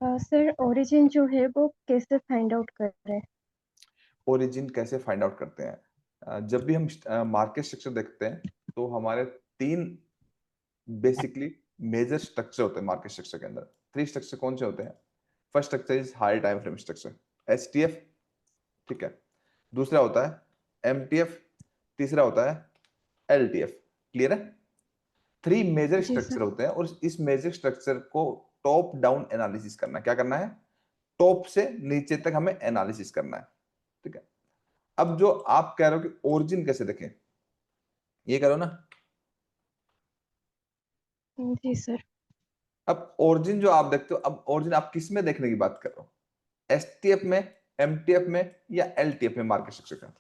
Sir origin जो है वो कैसे फाइंड आउट कर रहे हैं? ओरिजिन कैसे फाइंड आउट करते हैं? जब भी हम मार्केट स्ट्रक्चर देखते हैं तो हमारे तीन बेसिकली मेजर स्ट्रक्चर होते हैं मार्केट स्ट्रक्चर के अंदर। थ्री स्ट्रक्चर कौन से होते हैं? First structure is high time frame structure, STF. ठीक है। दूसरा होता है एमटीएफ। तीसरा होता है एलटीएफ। क्लियर है? थ्री मेजर जी सर। स्ट्रक्चर होते हैं और इस मेजर स्ट्रक्चर को टॉप डाउन एनालिसिस करना है। क्या करना है? टॉप से नीचे तक हमें एनालिसिस करना है। ठीक है। अब जो आप कह रहे हो कि ओरिजिन कैसे देखें, ये करो ना। जी सर। अब ओरिजिन जो आप देखते हो, अब ओरिजिन आप किस में देखने की बात कर रहे हो? एसटीएफ में, एमटीएफ में या एलटीएफ में मार्केट स्ट्रक्चर का?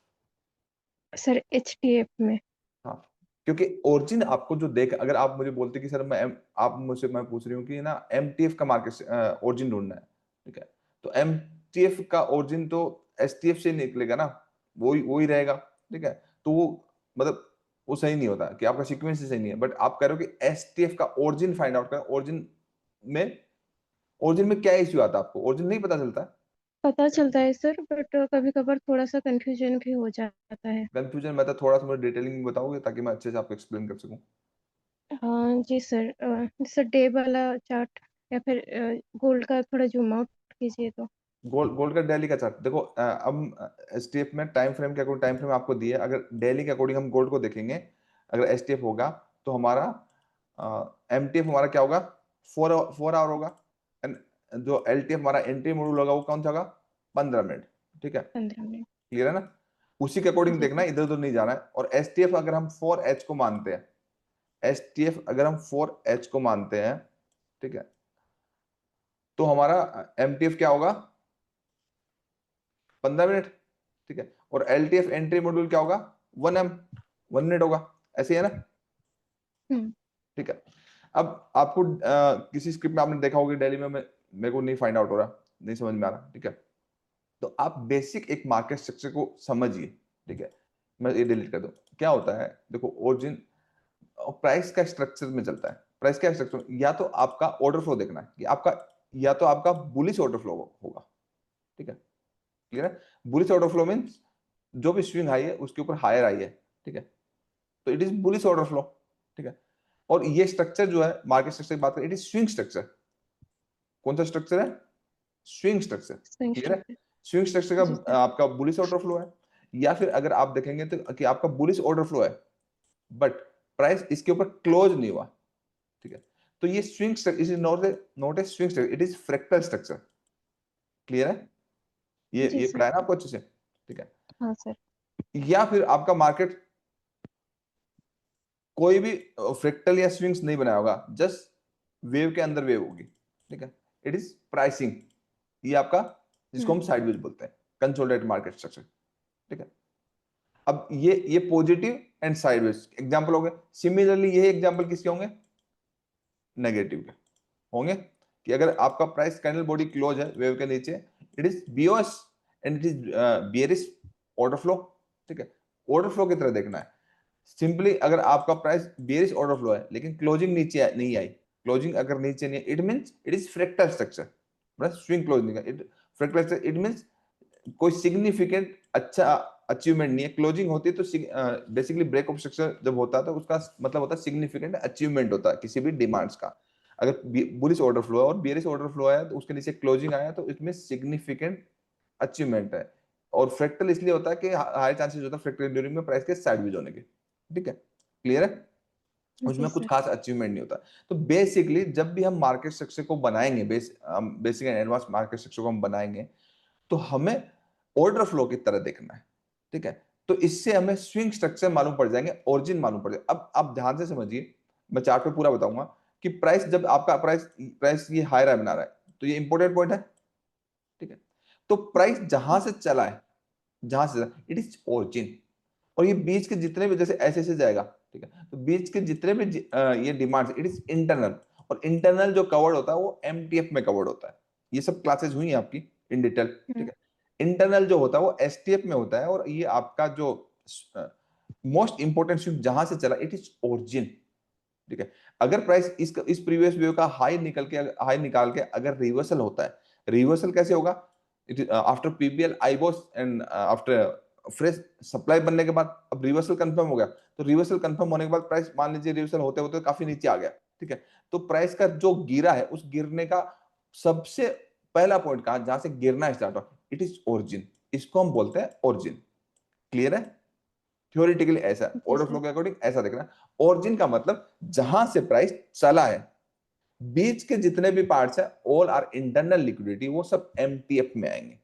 सर HTF में। हाँ। क्योंकि ओरिजिन आपको जो देख, अगर आप मुझे बोलते कि सर आप मुझसे, मैं पूछ रही हूँ कि ना एमटीएफ का मार्केट ओरिजिन ढूंढना है। ठीक है। तो एमटीएफ का ओरिजिन तो एसटीएफ से निकलेगा ना, वही वही रहेगा। ठीक है। तो वो मतलब वो सही नहीं होता कि आपका सीक्वेंस सही नहीं है, बट आप कह रहे हो कि एसटीएफ का ओरिजिन फाइंड आउट करें। में ओरिजिन में क्या इश्यू आता है आपको? ओरिजिन नहीं पता चलता? पता चलता है सर, बट कभी कभार थोड़ा सा कंफ्यूजन भी हो जाता है। कंफ्यूजन मतलब थोड़ा सा मुझे डिटेलिंग बताओगे ताकि मैं अच्छे से आपको एक्सप्लेन कर सकूं? हाँ जी सर। सर डे वाला चार्ट या फिर गोल्ड का थोड़ा जूम आउट कीजिए तो। गोल्ड गोल्ड का डेली का चार्ट देखो। अब एसटीएफ में टाइम फ्रेम के अकॉर्डिंग टाइम फ्रेम आपको दिए, अगर डेली के अकॉर्डिंग हम गोल्ड को देखेंगे, अगर एसटीएफ होगा तो हमारा एमटीएफ हमारा क्या होगा? 4 आवर होगा। एंड जो एलटीएफ हमारा एंट्री मॉड्यूल होगा वो कौन सा होगा? 15 मिनट। ठीक है। 15 मिनट। क्लियर है ना? उसी के अकॉर्डिंग जी देखना सर। है, इधर उधर नहीं जाना है। और एसटीएफ अगर हम 4H को मानते हैं, एसटीएफ अगर हम 4H को मानते हैं, ठीक है, तो हमारा एमटीएफ क्या होगा? 15 मिनट। ठीक है। और एलटीएफ एंट्री मॉड्यूल क्या होगा? 1 मिनट होगा। ऐसे ही है ना? हम्म। ठीक है। अब आपको किसी स्क्रिप्ट में आपने देखा होगा डेली में, मेरे को नहीं फाइंड आउट हो रहा, नहीं समझ में आ रहा। ठीक है। तो आप बेसिक एक मार्केट स्ट्रक्चर को समझिए। ठीक है। मैं ये डिलीट कर दूं। क्या होता है देखो, ओरिजिन प्राइस का स्ट्रक्चर में चलता है। प्राइस का स्ट्रक्चर या तो आपका ऑर्डर फ्लो देखना है कि आपका, या तो आपका बुलिश ऑर्डर फ्लो होगा। ठीक है। क्लियर है? बुलिश ऑर्डर फ्लो मींस जो भी स्विंग हाई है उसके ऊपर हायर आई है। ठीक है। तो it is bullish order flow. ठीक है। और ये स्ट्रक्चर जो है मार्केट स्ट्रक्चर की बात करें, इट इज स्विंग स्ट्रक्चर। कौन सा स्ट्रक्चर है? Swing structure. स्विंग क्लियर है? स्ट्रक्चर। स्विंग स्ट्रक्चर जी का सर। आपका बुलिश ऑर्डर फ्लो है। या फिर अगर आप देखेंगे तो कि आपका बुलिश ऑर्डर फ्लो है, बट प्राइस इसके ऊपर क्लोज नहीं हुआ। ठीक है। तो ये swing structure is not a swing structure, it is fractal structure. Clear है? जी ये सर। पढ़ा है ना आपको अच्छे से? ठीक है। हाँ सर। या फिर आपका मार्केट कोई भी फ्रैक्टल या स्विंग्स नहीं बनाया होगा, जस्ट वेव के अंदर वेव होगी। ठीक है। It is pricing. ये आपका, जिसको हम हम्म। साइडवेज बोलते हैं, कंसोलिडेटेड मार्केट स्ट्रक्चर। ठीक है। अब ये पॉजिटिव एंड साइडवेज एग्जांपल हो गए। सिमिलरली यही एग्जांपल किसके होंगे? नेगेटिव के होंगे। कि अगर आपका प्राइस कैंडल बॉडी क्लोज है वेव के नीचे, it is BOS and it is bearish order flow. ठीक है। ऑर्डर फ्लो की तरह देखना है। सिंपली अगर आपका प्राइस बेरिश ऑर्डर फ्लो है लेकिन क्लोजिंग नीचे नहीं आई, क्लोजिंग अगर नीचे नहीं, it means it is fractal structure. मतलब स्विंग क्लोज नहीं, it fractal structure, it means कोई सिग्निफिकेंट अच्छा अचीवमेंट नहीं है। क्लोजिंग होती है तो बेसिकली ब्रेक ऑफ स्ट्रक्चर जब होता है तो उसका मतलब होता है सिग्निफिकेंट अचीवमेंट होता है किसी भी डिमांड्स का। अगर बुलिश ऑर्डर फ्लो है और बेरिश ऑर्डर फ्लो है तो उसके नीचे क्लोजिंग आया तो इसमें सिग्निफिकेंट अचीवमेंट है। और फ्रैक्टल इसलिए होता है कि हाई चांसेस होता है फ्रैक्टल ड्यूरिंग में प्राइस के साइडवेज होने के। ठीक है। क्लियर है? जी उसमें कुछ सर। खास अचीवमेंट नहीं होता। तो बेसिकली जब भी हम मार्केट स्ट्रक्चर को बनाएंगे, basic and advance market structure को हम बनाएंगे, तो हमें ऑर्डर फ्लो की तरह देखना है। ठीक है। तो इससे हमें स्विंग स्ट्रक्चर मालूम पड़ जाएंगे, ओरिजिन मालूम पड़ जाएगा। अब आप ध्यान से समझिए, मैं चार्ट पे पूरा बताऊंगा कि प्राइस जब आपका प्राइस प्राइस ये हाई राय बना रहा है, तो ये इंपॉर्टेंट पॉइंट है। ठीक है। तो प्राइस जहां से चला है, जहां से इट इज ओरिजिन। और ये बीच के जितने भी जैसे ऐसे ऐसे जाएगा, ठीक है, तो बीच के जितने भी ये डिमांड्स, इट इज इंटरनल। और इंटरनल जो कवर्ड होता है वो एमटीएफ में कवर्ड होता है। ये सब क्लासेस हुई हैं आपकी इन डिटेल। ठीक हम्म। है। इंटरनल जो होता है वो एसटीएफ में होता है। और ये आपका जो मोस्ट इंपॉर्टेंट शिफ्ट जहां से चला, इट इज ओरिजिन। ठीक है। अगर प्राइस इस प्रीवियस व्यू का हाई निकाल के अगर रिवर्सल होता है, रिवर्सल कैसे होगा, आफ्टर पीबीएल आईबॉस एंड आफ्टर फ्रेश सप्लाई बनने के बाद अब रिवर्सल कंफर्म हो गया, तो रिवर्सल कंफर्म होने के बाद प्राइस मान लीजिए रिवर्सल होते होते काफी नीचे आ गया, ठीक है, तो प्राइस का जो गिरा है उस गिरने का सबसे पहला पॉइंट कहा जहां से गिरना स्टार्ट हुआ, इट इज ओरिजिन, इसको हम बोलते हैं ओरिजिन। क्लियर है? थ्योरेटिकली ऐसा जी ऑर्डर सर। फ्लो के अकॉर्डिंग ऐसा देखना। ओरिजिन का मतलब जहां से प्राइस चला है, बीच के जितने भी पार्ट्स है ऑल आर इंटरनल लिक्विडिटी, वो सब एमटीएफ में आएंगे।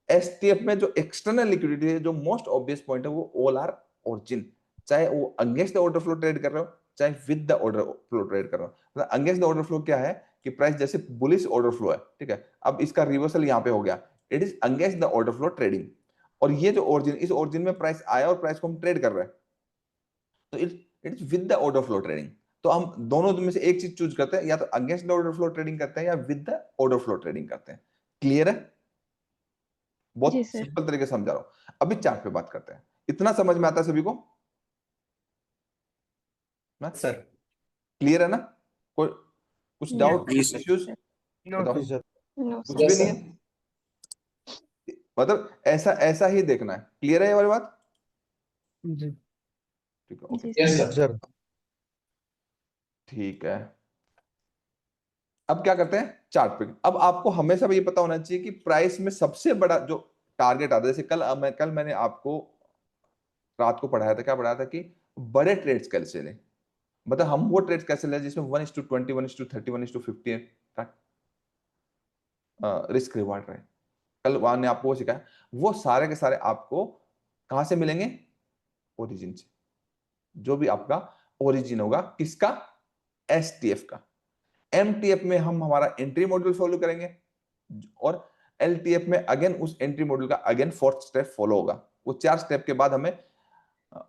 एसटीएफ में जो एक्सटर्नल लिक्विडिटी है, जो मोस्ट ऑब्वियस पॉइंट है, वो ऑल आर ओरिजिन, चाहे वो against the order flow trade कर रहे हो चाहे with the order flow trade कर रहे हो। मतलब अगेंस्ट द ऑर्डर फ्लो क्या है कि प्राइस जैसे बुलिश ऑर्डर फ्लो है, ठीक है, अब इसका रिवर्सल यहां पे हो गया, it is against the order flow trading. और ये जो ओरिजिन, इस ओरिजिन में प्राइस आया और प्राइस को हम ट्रेड कर रहे हैं, तो it is with the order flow trading. तो हम दोनों में से एक चीज चूज करते हैं, या तो against the order flow trading करते हैं या with the order flow trading करते हैं। क्लियर है? जी बहुत सर। सिंपल तरीके से समझा रहा हूं। अभी चार्ट पे बात करते हैं। इतना समझ में आता है सभी को ना? सर। क्लियर है ना? कोई कुछ नो डाउट, जी कुछ सर। इश्यूज? नोट बताओ। सर। नो कुछ सर। भी यस नहीं सर। है? मतलब ऐसा ऐसा ही देखना है। क्लियर है ये वाली बात? जी। ठीक है, ओके, जी यस सर। सर। ठीक है। अब क्या करते हैं चार्ट पे। अब आपको हमेशा भी ये पता होना चाहिए कि प्राइस में सबसे बड़ा जो टारगेट आता है, जैसे कल मैंने आपको रात को पढ़ाया था, क्या पढ़ाया था कि बड़े ट्रेड्स कैसे लें। मतलब हम वो ट्रेड्स कैसे लें जिसमें 1:20, 1:30, 1:50 का रिस्क रिवार्ड रहे। कल वहां ने आपको वो सिखाया, वो सारे के सारे आपको कहां से मिलेंगे? ओरिजिन से। जो भी आपका ओरिजिन होगा किसका? एसटीएफ का। एमटीएफ में हम हमारा एंट्री मॉड्यूल फॉलो करेंगे, और एलटीएफ में अगेन उस एंट्री मॉड्यूल का अगेन फोर्थ स्टेप फॉलो होगा। वो 4 स्टेप के बाद हमें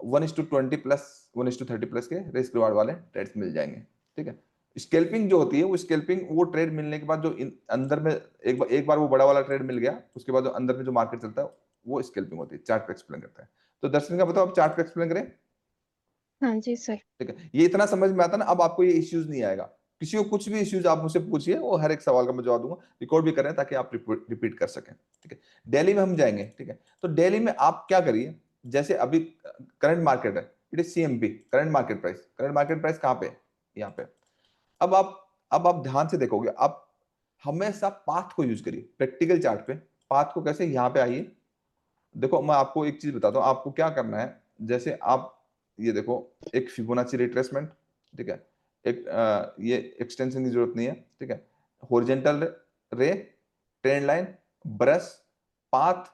1:20 प्लस 1:30 प्लस के रिस्क रिवार्ड वाले ट्रेड्स मिल जाएंगे। ठीक है। स्केल्पिंग जो होती है, वो स्केल्पिंग वो ट्रेड मिलने के बाद जो अंदर में एक बार वो बड़ा वाला ट्रेड मिल गया, उसके बाद जो अंदर में जो मार्केट चलता है वो स्केल्पिंग होती है। चार्ट पे एक्सप्लेन करता है। तो दर्शन का बताओ, आप चार्ट पे एक्सप्लेन करें। हाँ जी सर। ठीक है, ये इतना समझ में आता ना, अब आपको ये इश्यूज नहीं आएगा। किसी को कुछ भी इश्यूज आप मुझसे पूछिए, वो हर एक सवाल का मैं जवाब दूंगा, रिकॉर्ड भी करें ताकि आप रिपीट कर सकें। ठीक है। दिल्ली में हम जाएंगे, ठीक है, तो दिल्ली में आप क्या करिए, जैसे अभी करंट मार्केट है, it is CMP, current market price. Current market price कहाँ पे? यहाँ पे। अब आप अब आप ध्यान से देखोगे, आप हमेशा पाथ को यूज करिए प्रैक्टिकल चार्ट पे। पाथ को कैसे? यहाँ पे आइए, देखो मैं आपको एक चीज बताता हूँ, आपको क्या करना है। जैसे आप ये देखो, एक फिबोनाची रिट्रेसमेंट, ठीक है, एक ये एक्सटेंशन की जरूरत नहीं है, ठीक है, हॉरिजॉन्टल रे, trend line, brush, path,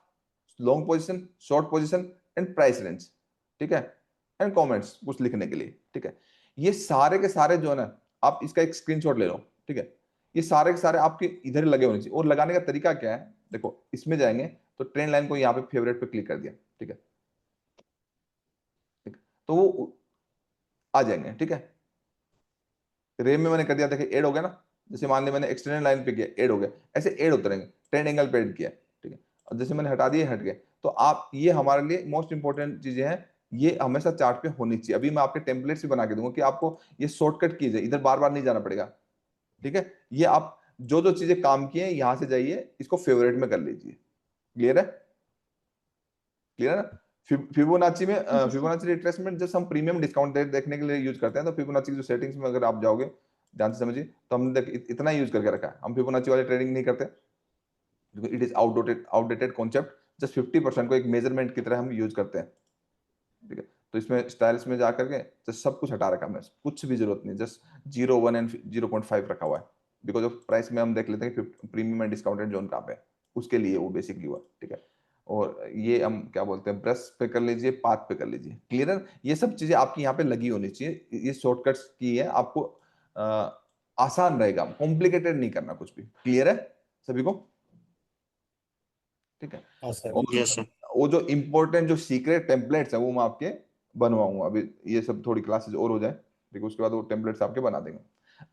long position, short position and price range, ठीक है, एंड कमेंट्स कुछ लिखने के लिए, ठीक है। ये सारे के सारे जो है ना, आप इसका एक स्क्रीनशॉट ले लो, ठीक है। ये सारे के सारे आपके इधर लगे होने चाहिए। और लगाने का तरीका क्या है, देखो इसमें जाएंगे तो ट्रेंड लाइन को यहाँ पे फेवरेट पे क्लिक कर दिया, ठीक है, ठीक है, तो वो आ जाएंगे, ठीक है। रे में मैंने कर दिया, देखिए ऐड हो गया ना। जैसे मान लिया मैंने एक्सटर्नल लाइन पे किया, ऐड हो गया, ऐसे ऐड होते रहेंगे। ट्रेंड एंगल पे ऐड किया, ठीक है, और जैसे मैंने हटा दिए, हट गए। तो आप ये हमारे लिए मोस्ट इंपॉर्टेंट चीजें हैं, ये हमेशा चार्ट पे होनी चाहिए। अभी मैं आपके टेम्पलेट्स भी बना के दूंगा कि आपको ये शॉर्टकट कीजिए, इधर बार बार नहीं जाना पड़ेगा, ठीक है। ये आप जो जो चीजें काम किए यहां से जाइए, इसको फेवरेट में कर लीजिए। क्लियर है? क्लियर है ना? फिबोनाची में जी सर। फिबोनाची रिट्रेसमेंट जैसे हम प्रीमियम डिस्काउंट रेट देखने के लिए यूज करते हैं, तो फिबोनाची की जो सेटिंग्स में अगर आप जाओगे ध्यान से समझिए, तो हमने इतना यूज करके रखा है। हम फिबोनाची वाली ट्रेडिंग नहीं करते, क्योंकि it is outdated concept. Just 50% को एक मेजरमेंट की तरह हम यूज करते हैं, ठीक है। तो इसमें स्टाइल्स में जाकर के जस्ट सब कुछ हटा रखा है, कुछ भी जरूरत नहीं, जस्ट 0, 1 एंड 0.5 रखा हुआ है। बिकॉज ऑफ प्राइस में हम देख लेते हैं कि प्रीमियम एंड डिस्काउंटेड जोन कहाँ पे है, उसके लिए वो बेसिकली हुआ, ठीक है। और ये हम क्या बोलते हैं, ब्रश पे कर लीजिए, पाथ पे कर लीजिए। क्लियर है? ये सब चीजें आपकी यहाँ पे लगी होनी चाहिए। ये शॉर्टकट्स की है, आपको आसान रहेगा, कॉम्प्लिकेटेड नहीं करना कुछ भी। क्लियर है सभी को? ठीक है। हाँ सर। और यस सर। वो जो इंपॉर्टेंट जो सीक्रेट टेम्पलेट्स है वो मैं आपके बनवाऊंगा। अभी ये सब थोड़ी क्लासेस और हो जाए, ठीक है, उसके बाद वो टेम्पलेट्स आपके बना देंगे।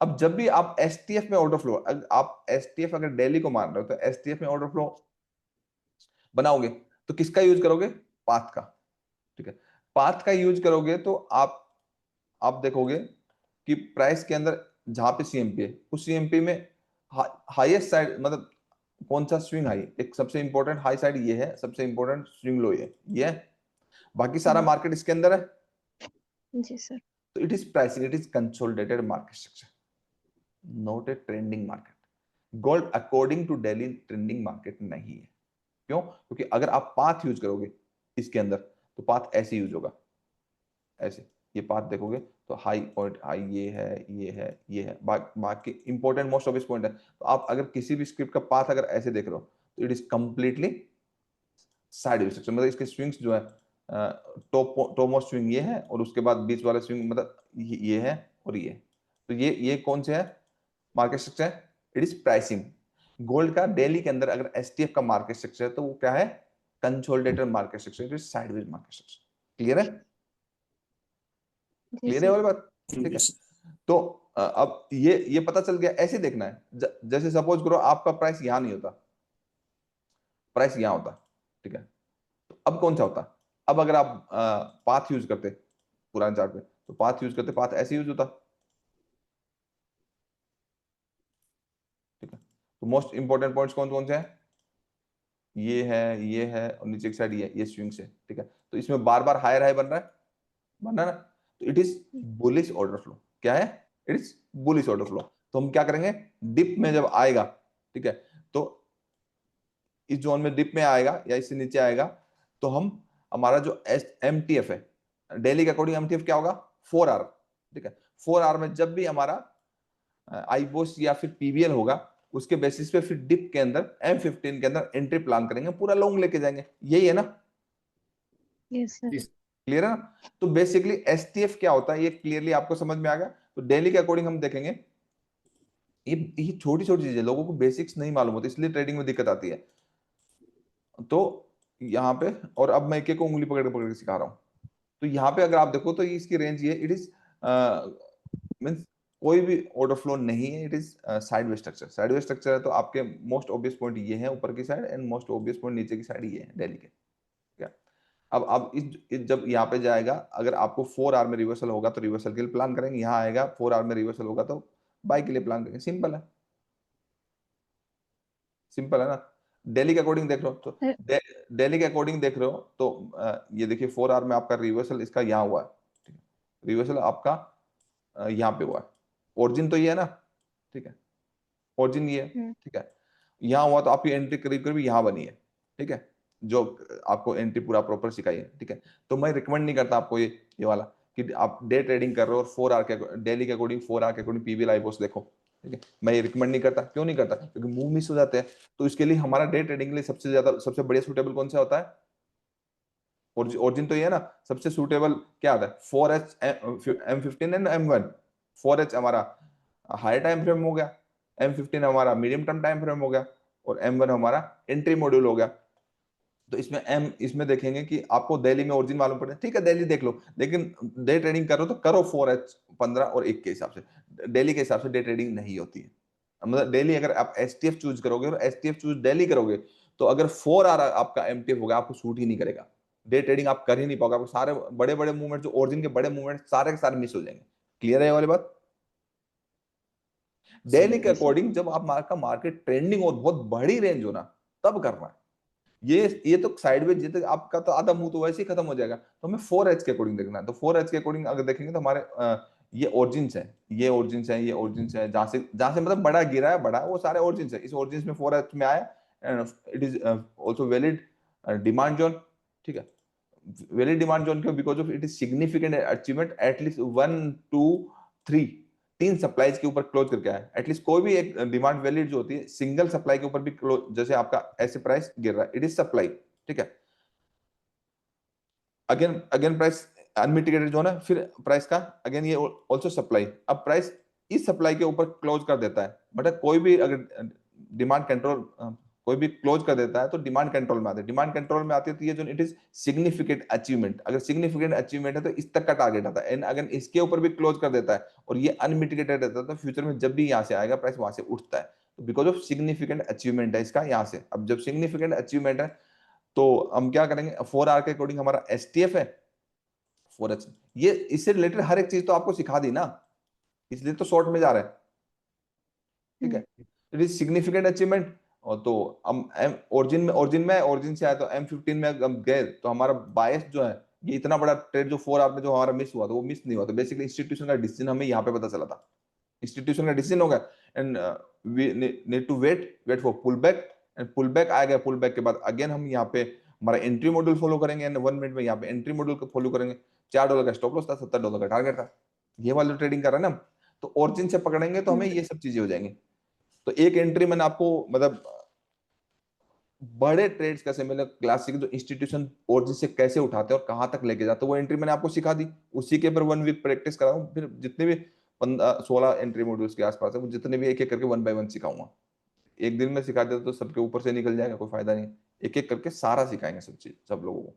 अब जब भी आप एसटीएफ में ऑर्डर फ्लो, आप एसटीएफ अगर डेली को मान रहे हो, तो एसटीएफ में ऑर्डर फ्लो बनाओगे तो किसका यूज करोगे? पाथ का, ठीक है। पाथ का यूज करोगे तो आप देखोगे कि प्राइस के अंदर जहां पे सीएमपी है उस सीएमपी में हाईएस्ट साइड मतलब कौन सा स्विंग हाई, एक सबसे इंपॉर्टेंट हाई साइड ये है, सबसे इंपॉर्टेंट स्विंग लो ये है, बाकी सारा मार्केट इसके अंदर है। जी सर। तो it is pricing, it is consolidated market structure, not a trending market. Gold according to daily trending market नहीं है। क्यों? क्योंकि अगर आप पाथ यूज करोगे इसके अंदर तो पाथ ऐसे यूज होगा, ऐसे ये पाथ देखोगे तो हाई पॉइंट हाई ये है बाकी इंपॉर्टेंट मोस्ट ऑब्वियस पॉइंट है। तो आप अगर किसी भी स्क्रिप्ट का पाथ अगर ऐसे देख रहे हो तो it is completely side structure, मतलब इसके स्विंग्स जो है टॉप मोस्ट स्विंग ये है और उसके बाद बीच वाला स्विंग मतलब ये है और ये। तो ये कौन से है मार्केट स्ट्रक्चर है? It is pricing. गोल्ड का डेली के अंदर अगर एसटीएफ का मार्केट स्ट्रक्चर है तो वो क्या है? Consolidated market structure, it is sideways market structure. Clear है? जी क्लियर है सर। वाली बात? ठीक है। तो अब ये पता चल गया, ऐसे देखना है। जैसे सपोज करो आपका प्राइस यहां नहीं होता, प्राइस यहां होता, ठीक है, तो अब कौन सा होता? अब अगर आप पाथ यूज करते पुराने चार्ट पे तो पाथ यूज करते, पाथ ऐसे यूज होता, ठीक है। तो मोस्ट इंपॉर्टेंट पॉइंट्स कौन कौन से हैं? ये है और नीचे की साइड ये स्विंग से, ठीक है। तो इसमें बार बार हायर हाई बन रहा है, बनना ना, तो it is bullish order flow. क्या है? It is bullish order flow. तो हम क्या करेंगे, डिप में जब आएगा, ठीक है, तो इस जोन में डिप में आएगा या इससे नीचे आएगा तो हम हमारा जो एमटीएफ है डेली के अकॉर्डिंग, एमटीएफ क्या होगा? 4 आवर, ठीक है। 4 आवर में जब भी हमारा आईबोस या फिर पीवीएल होगा उसके बेसिस पे फिर डिप के अंदर M15 के अंदर एंट्री प्लान करेंगे, पूरा लॉन्ग लेके जाएंगे। यही है ना? Yes sir. क्लियर है ना? तो बेसिकली एसटीएफ क्या होता है ये क्लियरली आपको समझ में आ गया। तो डेली के अकॉर्डिंग हम देखेंगे, ये छोटी छोटी चीजें लोगों को बेसिक्स नहीं मालूम होती, इसलिए ट्रेडिंग में दिक्कत आती है। तो यहाँ पे, और अब मैं एक एक को उंगली पकड़ पकड़ के सिखा रहा हूँ। तो यहाँ पे अगर आप देखो तो इसकी रेंज ये इट इज मीन्स कोई भी ऑर्डर फ्लो नहीं है, it is sideway structure. Sideway structure है तो आपके मोस्ट ऑब्वियस पॉइंट ये है ऊपर की side and most obvious point नीचे की साइड ये है डेली के। क्या अब इस जब यहाँ पे जाएगा, अगर आपको 4 आवर में रिवर्सल होगा तो रिवर्सल के लिए प्लान करेंगे, यहाँ आएगा 4 आवर में रिवर्सल होगा तो बाय के लिए प्लान करेंगे। सिंपल है, सिंपल है ना? डेली के अकॉर्डिंग देख रहे हो तो डेली के अकॉर्डिंग देख रहे हो तो ये देखिए 4 आवर में आपका रिवर्सल इसका यहाँ हुआ है, ठीक है। रिवर्सल आपका यहाँ पे हुआ है, ओरिजिन तो ये है ना, ठीक है, ओरिजिन ये है, ठीक है। यहाँ हुआ तो आपकी एंट्री करीब करीब यहाँ बनी है, ठीक है, जो आपको एंट्री पूरा प्रॉपर सिखाई है, ठीक है। तो मैं रिकमेंड नहीं करता आपको ये वाला कि आप डे ट्रेडिंग कर रहे हो और 4 आवर के डेली के अकॉर्डिंग 4 आवर के अकॉर्डिंग पीवी लाइव देखो, ठीक है। मैं ये रिकमेंड नहीं करता। क्यों नहीं करता? क्योंकि मूव मिस हो जाते हैं। तो इसके लिए हमारा डे ट्रेडिंग के लिए सबसे ज्यादा सबसे बढ़िया सूटेबल कौन सा होता है? ओरिजिन तो ये है ना, सबसे सूटेबल क्या आता है? 4H M15 and M1। 4H हमारा हाई टाइम फ्रेम हो गया, M15 हमारा मीडियम टर्म टाइम फ्रेम हो गया और M1 हमारा एंट्री मॉड्यूल हो गया। तो इसमें देखेंगे कि आपको दिल्ली में ओरिजिन मालूम पड़े, ठीक है, दिल्ली देख लो, लेकिन डे ट्रेडिंग करो तो करो 4H 15 और 1 के हिसाब से। डेली के हिसाब से डे ट्रेडिंग नहीं होती है। मतलब डेली अगर आप एसटीएफ चूज करोगे और एसटीएफ चूज डेली करोगे तो अगर 4 आवर आपका एमटीएफ होगा आपको सूट ही नहीं करेगा। डे ट्रेडिंग आप कर ही नहीं पाओगे, आपको सारे बड़े बड़े मूवमेंट जो ओरिजिन के बड़े मूवमेंट सारे के सारे मिस हो जाएंगे। क्लियर है ये वाली बात? डेली के जी सर। अकॉर्डिंग जब आप मार्केट ट्रेंडिंग हो बहुत बड़ी रेंज हो ना तब करना है। ये तो साइडवेज जितने आपका तो आधा मुंह तो वैसे ही खत्म हो जाएगा। तो हमें 4H के अकॉर्डिंग देखना है। तो 4H के अकॉर्डिंग अगर देखेंगे तो हमारे ये ओरिजिन है, ये ओरिजिन है, ये ओरिजिन है, जहां से मतलब बड़ा गिरा है बड़ा वो सारे ओरिजिन है। इस ओरिजिन में 4H में आया and it is also valid demand zone, ठीक है। वैलिड डिमांड जोन क्यों? Because of it is significant achievement at least 1 2 3 3 supplies के ऊपर क्लोज करके आया। एटलीस्ट कोई भी एक डिमांड वैलिड जो होती है सिंगल सप्लाई के ऊपर भी क्लोज, जैसे आपका ऐसे प्राइस गिर रहा है इट इज सप्लाई, ठीक है। Again again price unmitigated zone है, फिर प्राइस का अगेन ये ऑल्सो सप्लाई। अब प्राइस इस सप्लाई के ऊपर क्लोज कर देता है, बट कोई भी अगर डिमांड कंट्रोल कोई भी क्लोज कर देता है तो डिमांड कंट्रोल में आती है। डिमांड कंट्रोल में आती है तो ये जो इट इज सिग्निफिकेंट अचीवमेंट, अगर सिग्निफिकेंट अचीवमेंट है तो इस तक का टारगेट आता है। एंड अगर इसके ऊपर भी क्लोज कर देता है और ये अनमिटिगेटेड रहता है तो फ्यूचर में जब भी यहाँ से आएगा प्राइस वहां से उठता है। तो बिकॉज ऑफ सिग्निफिकेंट अचीवमेंट है इसका यहाँ से। अब जब सिग्निफिकेंट अचीवमेंट है तो हम क्या करेंगे? 4 आवर के अकॉर्डिंग हमारा एसटीएफ है 4H। ये इससे रिलेटेड हर एक चीज तो आपको सिखा दी ना, इसलिए तो शॉर्ट में जा रहा है, ठीक है। It is significant achievement. और तो हम एम ओरिजिन से आया तो M15 में हम गए तो हमारा बायस जो है, ये इतना बड़ा ट्रेड जो 4 आवर में जो हमारा मिस हुआ था वो मिस नहीं हुआ, तो बेसिकली इंस्टीट्यूशन का डिसीजन हमें यहाँ पे पता चला था, इंस्टीट्यूशन का डिसीजन होगा। And we need to wait for pull back, and pull back आ गया, पुल बैक के बाद अगेन हम यहाँ पे हमारा एंट्री मॉड्यूल फॉलो करेंगे, एंड 1 मिनट में यहाँ पे एंट्री मॉड्यूल को फॉलो करेंगे। $4 का स्टॉप लॉस था, $70 का टारगेट था, ये वाला ट्रेडिंग कर रहे हैं ना हम। तो ओरिजिन से पकड़ेंगे तो हमें ये सब चीजें हो जाएंगी। तो एक एंट्री मैंने आपको मतलब बड़े ट्रेड्स कैसे मिले, क्लासिक जो इंस्टीट्यूशन ओरिजिन से कैसे उठाते हैं और कहां तक लेके जाते हैं, वो एंट्री मैंने आपको सिखा दी। उसी के ऊपर 1 वीक प्रैक्टिस कराऊं, फिर जितने भी 15-16 एंट्री मॉड्यूल्स के आसपास है वो जितने भी एक एक करके 1 बाय 1 सिखाऊंगा। एक दिन में सिखा देता तो सबके ऊपर से निकल जाएगा, कोई फायदा नहीं। एक एक करके सारा सिखाएंगे सब चीज सब लोगों को।